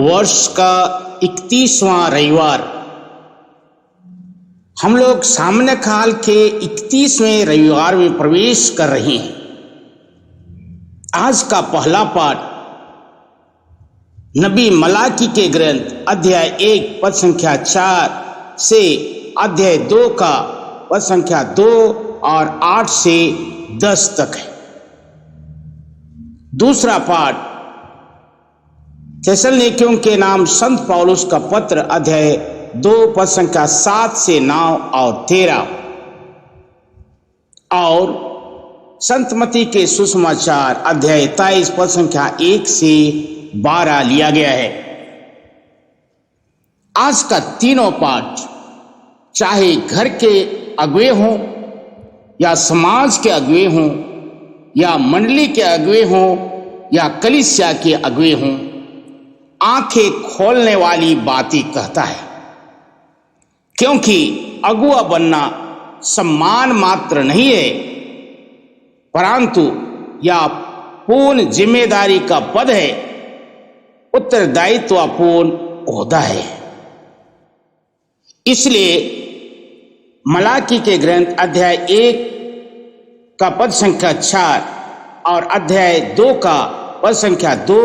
वर्ष का 31वां रविवार। हम लोग सामान्य काल के 31वें रविवार में प्रवेश कर रहे हैं। आज का पहला पाठ नबी मलाकी के ग्रंथ अध्याय 1 पद संख्या 4 से अध्याय 2 का पद संख्या 2 और 8 से 10 तक है। दूसरा पाठ थिस्सलुनीकियों के नाम संत पौलुस का पत्र अध्याय 2 पद संख्या 7 से 9 और 13 और संत मत्ती के सुसमाचार अध्याय 23 पद संख्या 1 से 12 लिया गया है। आज का तीनों पाठ चाहे घर के अगुवे हों या समाज के अगुवे हों या मंडली के अगुवे हों या कलीसिया के अगुवे हों, आंखें खोलने वाली बातें कहता है, क्योंकि अगुआ बनना सम्मान मात्र नहीं है, परंतु यह पूर्ण जिम्मेदारी का पद है, उत्तरदायित्वपूर्ण ओहदा है। इसलिए मलाकी के ग्रंथ अध्याय 1 का पद संख्या 4 और अध्याय 2 का पद संख्या 2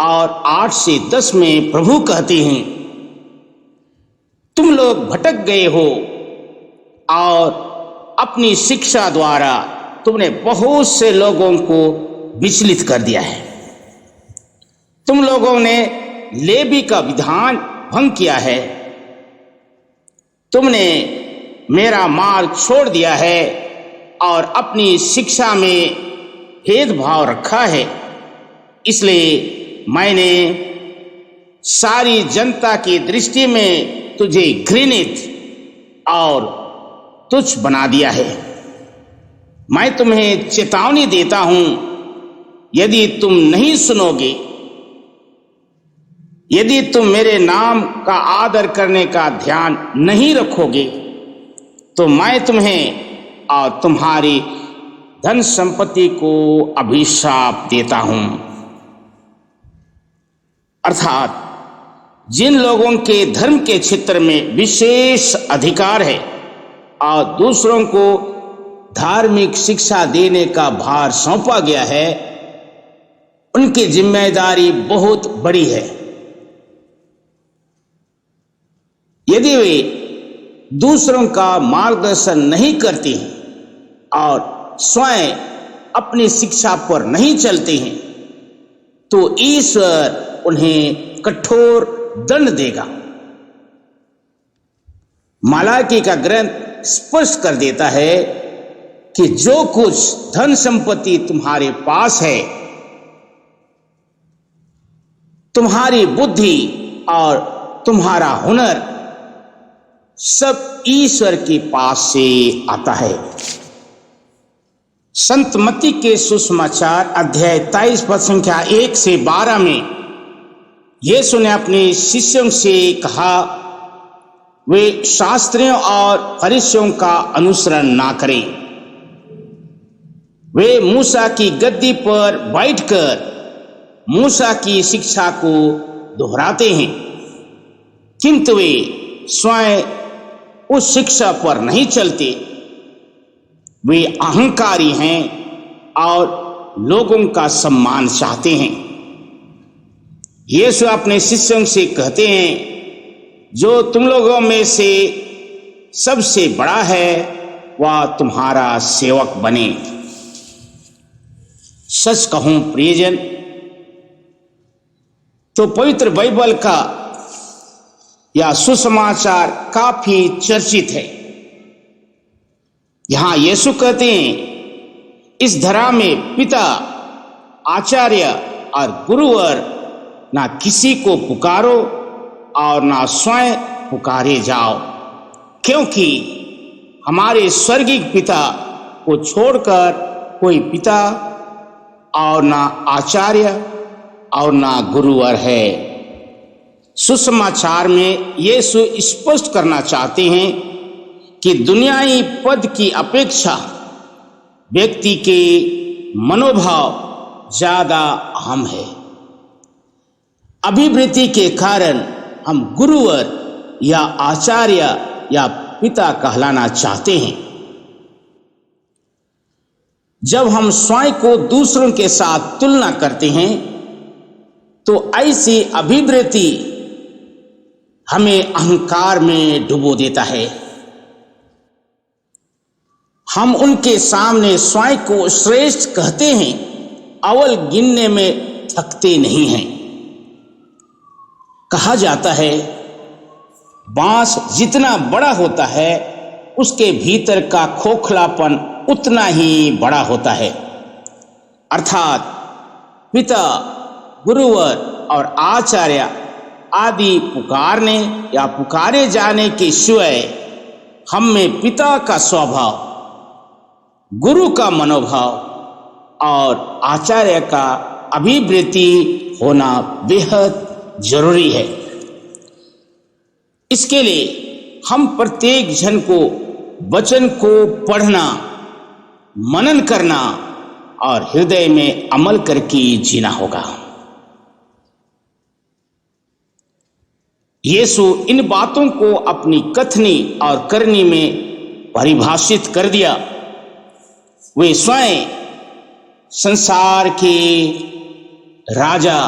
और 8 से 10 में प्रभु कहते हैं, तुम लोग भटक गए हो और अपनी शिक्षा द्वारा तुमने बहुत से लोगों को विचलित कर दिया है। तुम लोगों ने लेवी का विधान भंग किया है, तुमने मेरा मार्ग छोड़ दिया है और अपनी शिक्षा में भेदभाव रखा है। इसलिए मैंने सारी जनता की दृष्टि में तुझे घृणित और तुच्छ बना दिया है। मैं तुम्हें चेतावनी देता हूं, यदि तुम नहीं सुनोगे, यदि तुम मेरे नाम का आदर करने का ध्यान नहीं रखोगे, तो मैं तुम्हें और तुम्हारी धन संपत्ति को अभिशाप देता हूं। अर्थात जिन लोगों के धर्म के क्षेत्र में विशेष अधिकार है और दूसरों को धार्मिक शिक्षा देने का भार सौंपा गया है, उनकी जिम्मेदारी बहुत बड़ी है। यदि वे दूसरों का मार्गदर्शन नहीं करते हैं और स्वयं अपनी शिक्षा पर नहीं चलते हैं, तो ईश्वर उन्हें कठोर दंड देगा। मलाकी का ग्रंथ स्पष्ट कर देता है कि जो कुछ धन संपत्ति तुम्हारे पास है, तुम्हारी बुद्धि और तुम्हारा हुनर सब ईश्वर के पास से आता है। संत मत्ती के सुसमाचार अध्याय 23 पद संख्या 1 से 12 में यीशु ने अपने शिष्यों से कहा, वे शास्त्रियों और फरीसियों का अनुसरण ना करें। वे मूसा की गद्दी पर बैठकर मूसा की शिक्षा को दोहराते हैं, किंतु वे स्वयं उस शिक्षा पर नहीं चलते। वे अहंकारी हैं और लोगों का सम्मान चाहते हैं। यीशु अपने शिष्यों से कहते हैं, जो तुम लोगों में से सबसे बड़ा है वह तुम्हारा सेवक बने। सच कहूं प्रियजन, तो पवित्र बाइबल का यह सुसमाचार काफी चर्चित है। यहां यीशु कहते हैं, इस धरा में पिता, आचार्य और गुरुवर ना किसी को पुकारो और ना स्वयं पुकारे जाओ, क्योंकि हमारे स्वर्गीय पिता को छोड़कर कोई पिता और ना आचार्य और ना गुरुवर है। सुसमाचार में यीशु स्पष्ट करना चाहते हैं कि दुनियाई पद की अपेक्षा व्यक्ति के मनोभाव ज्यादा अहम है। अभिवृत्ति के कारण हम गुरुवर या आचार्य या पिता कहलाना चाहते हैं। जब हम स्वयं को दूसरों के साथ तुलना करते हैं तो ऐसी अभिवृत्ति हमें अहंकार में डुबो देता है। हम उनके सामने स्वयं को श्रेष्ठ कहते हैं, अव्वल गिनने में थकते नहीं हैं। कहा जाता है बांस जितना बड़ा होता है उसके भीतर का खोखलापन उतना ही बड़ा होता है। अर्थात पिता, गुरुवर और आचार्य आदि पुकारने या पुकारे जाने के सिवाय हम में पिता का स्वभाव, गुरु का मनोभाव और आचार्य का अभिवृत्ति होना बेहद जरूरी है। इसके लिए हम प्रत्येक जन को वचन को पढ़ना, मनन करना और हृदय में अमल करके जीना होगा। यीशु इन बातों को अपनी कथनी और करनी में परिभाषित कर दिया। वे स्वयं संसार के राजा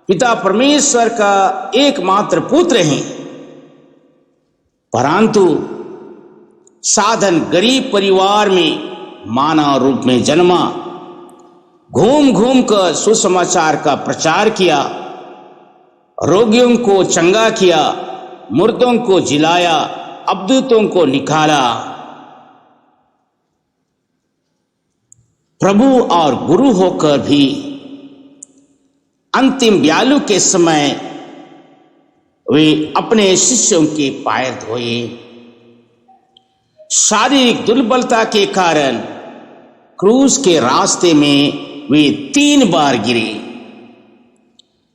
पिता परमेश्वर का एकमात्र पुत्र हैं, परंतु साधन गरीब परिवार में मानव रूप में जन्मा, घूम घूम कर सुसमाचार का प्रचार किया, रोगियों को चंगा किया, मुर्दों को जिलाया, अबदूतों को निकाला। प्रभु और गुरु होकर भी अंतिम व्यालु के समय वे अपने शिष्यों के पैर धोए। शारीरिक दुर्बलता के कारण क्रूस के रास्ते में वे 3 बार गिरे।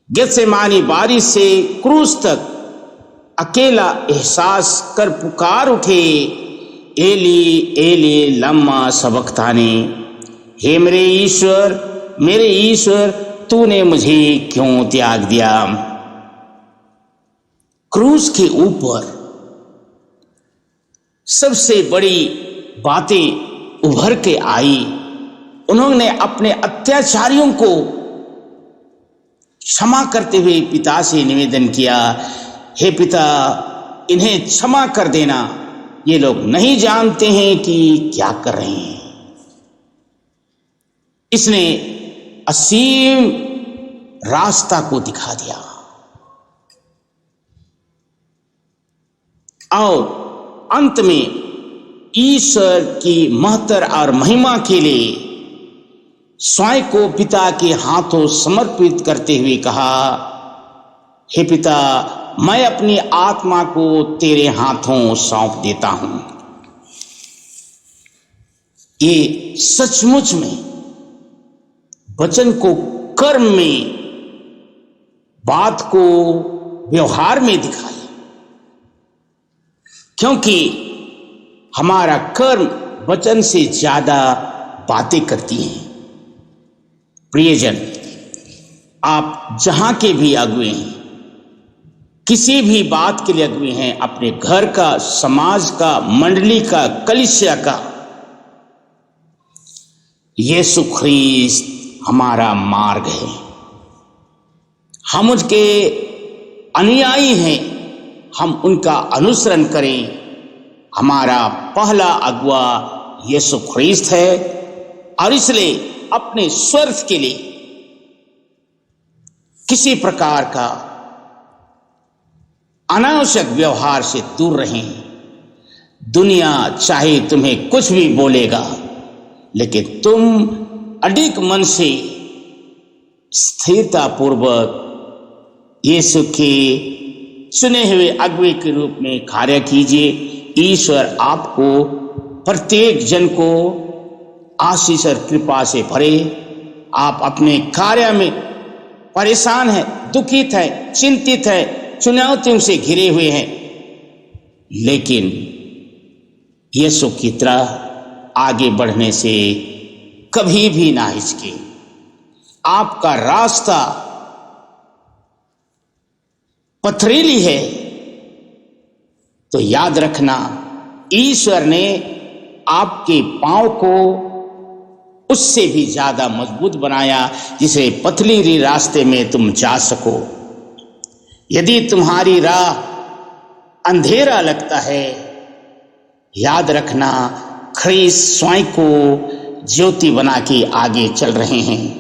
गेत्सेमानी बारिश से क्रूस तक अकेला एहसास कर पुकार उठे, एली एली लम्मा सबक्तानी, हे मेरे ईश्वर तूने मुझे क्यों त्याग दिया। क्रूस के ऊपर सबसे बड़ी बातें उभर के आई। उन्होंने अपने अत्याचारियों को क्षमा करते हुए पिता से निवेदन किया, हे पिता इन्हें क्षमा कर देना, ये लोग नहीं जानते हैं कि क्या कर रहे हैं। इसने असीम रास्ता को दिखा दिया और अंत में ईश्वर की महत्तर और महिमा के लिए स्वयं को पिता के हाथों समर्पित करते हुए कहा, हे पिता मैं अपनी आत्मा को तेरे हाथों सौंप देता हूं। ये सचमुच में वचन को कर्म में, बात को व्यवहार में दिखाया, क्योंकि हमारा कर्म वचन से ज्यादा बातें करती हैं। प्रियजन, आप जहां के भी अगुवे हैं, किसी भी बात के लिए अगुवे हैं, अपने घर का, समाज का, मंडली का, कलीसिया का, यीशु ख्रीस्त हमारा मार्ग है। हम उसके अनुयायी हैं, हम उनका अनुसरण करें। हमारा पहला अगुवा यीशु ख्रीस्त है और इसलिए अपने स्वार्थ के लिए किसी प्रकार का अनावश्यक व्यवहार से दूर रहें। दुनिया चाहे तुम्हें कुछ भी बोलेगा, लेकिन तुम अडिग मन से स्थिरता पूर्वक यीशु के चुने हुए अगुवे के रूप में कार्य कीजिए। ईश्वर आपको, प्रत्येक जन को आशीष और कृपा से भरे। आप अपने कार्य में परेशान हैं, दुखित हैं, चिंतित हैं, चुनौतियों से घिरे हुए हैं, लेकिन यीशु की तरह आगे बढ़ने से कभी भी ना हिचके। आपका रास्ता पथरीली है, तो याद रखना ईश्वर ने आपके पांव को उससे भी ज्यादा मजबूत बनाया, जिसे पथरीली रास्ते में तुम जा सको। यदि तुम्हारी राह अंधेरा लगता है, याद रखना ख्रीस्त स्वयं को ज्योति बना के आगे चल रहे हैं।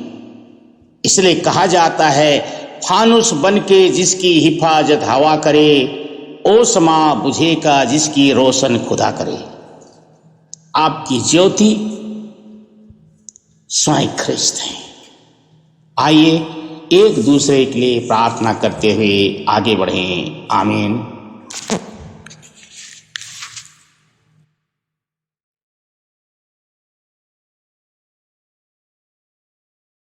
इसलिए कहा जाता है, फानुस बन के जिसकी हिफाजत हवा करे, ओसमा बुझे का जिसकी रोशन खुदा करे। आपकी ज्योति स्वयं ख्रिस्त है। आइए एक दूसरे के लिए प्रार्थना करते हुए आगे बढ़ें। आमीन।